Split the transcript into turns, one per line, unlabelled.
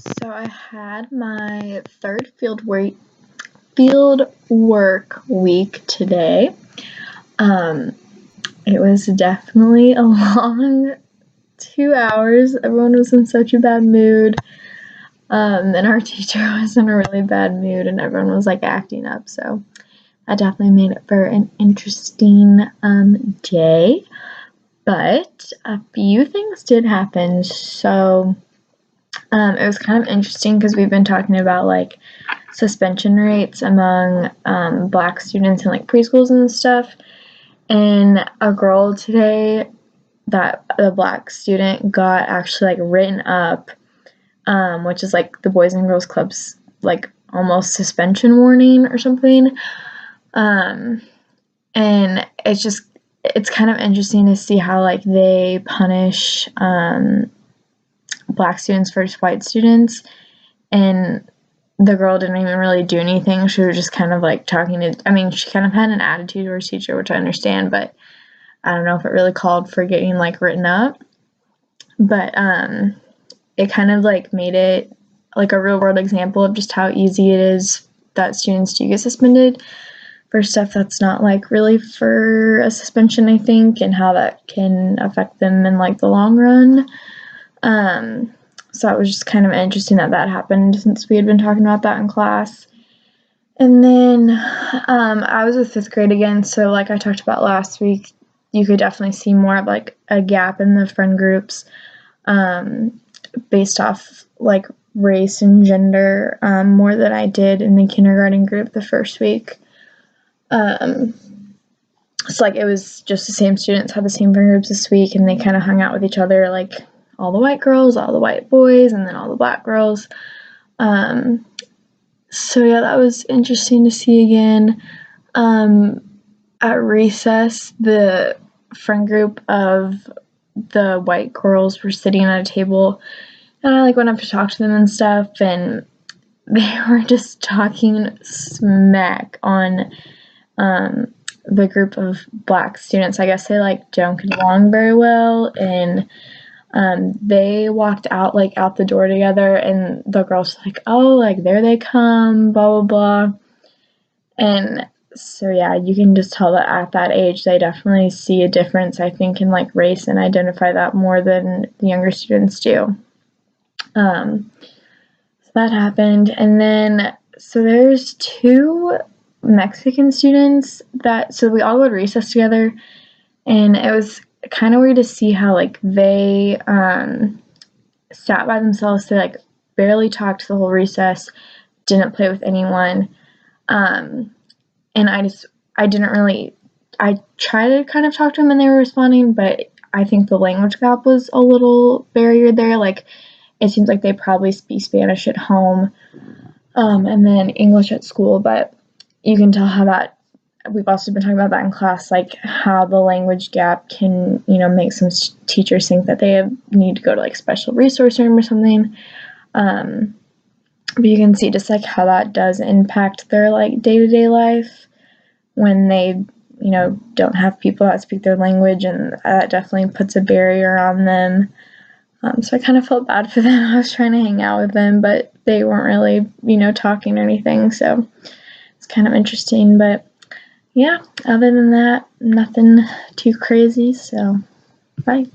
So I had my third field work week today. It was definitely a long 2 hours. Everyone was in such a bad mood. And our teacher was in a really bad mood and everyone was like acting up. So that definitely made it for an interesting day. But a few things did happen. So it was kind of interesting because we've been talking about like suspension rates among Black students in like preschools and stuff. And a girl today, that the Black student got actually like written up, which is like the Boys and Girls Club's like almost suspension warning or something. And it's kind of interesting to see how like they punish Black students versus white students. And the girl didn't even really do anything. She was just kind of like she kind of had an attitude to her teacher, which I understand, but I don't know if it really called for getting like written up. But it kind of like made it like a real world example of just how easy it is that students do get suspended for stuff that's not like really for a suspension, I think, and how that can affect them in like the long run. So it was just kind of interesting that happened since we had been talking about that in class. And then I was with 5th grade again, so like I talked about last week, you could definitely see more of like a gap in the friend groups based off like race and gender more than I did in the kindergarten group the first week. So like it was just the same students had the same friend groups this week, and they kind of hung out with each other, like all the white girls, all the white boys, and then all the Black girls. So yeah, that was interesting to see again. At recess, the friend group of the white girls were sitting at a table, and I like went up to talk to them and stuff, and they were just talking smack on the group of Black students. I guess they like don't get along very well, and they walked out the door together, and the girls like, oh, like there they come, blah blah blah. And so yeah, you can just tell that at that age they definitely see a difference, I think, in like race and identify that more than the younger students do. So that happened. And then so there's 2 Mexican students so we all go to recess together, and it was kind of weird to see how like they sat by themselves. They like barely talked the whole recess, didn't play with anyone, and I tried to kind of talk to them and they were responding, but I think the language gap was a little barrier there. Like it seems like they probably speak Spanish at home and then English at school, but you can tell how that we've also been talking about that in class, like how the language gap can, make some teachers think that they need to go to like special resource room or something. But you can see just like how that does impact their like day-to-day life when they, don't have people that speak their language, and that definitely puts a barrier on them. So I kind of felt bad for them. I was trying to hang out with them, but they weren't really, talking or anything. So it's kind of interesting, but yeah, other than that, nothing too crazy, so bye.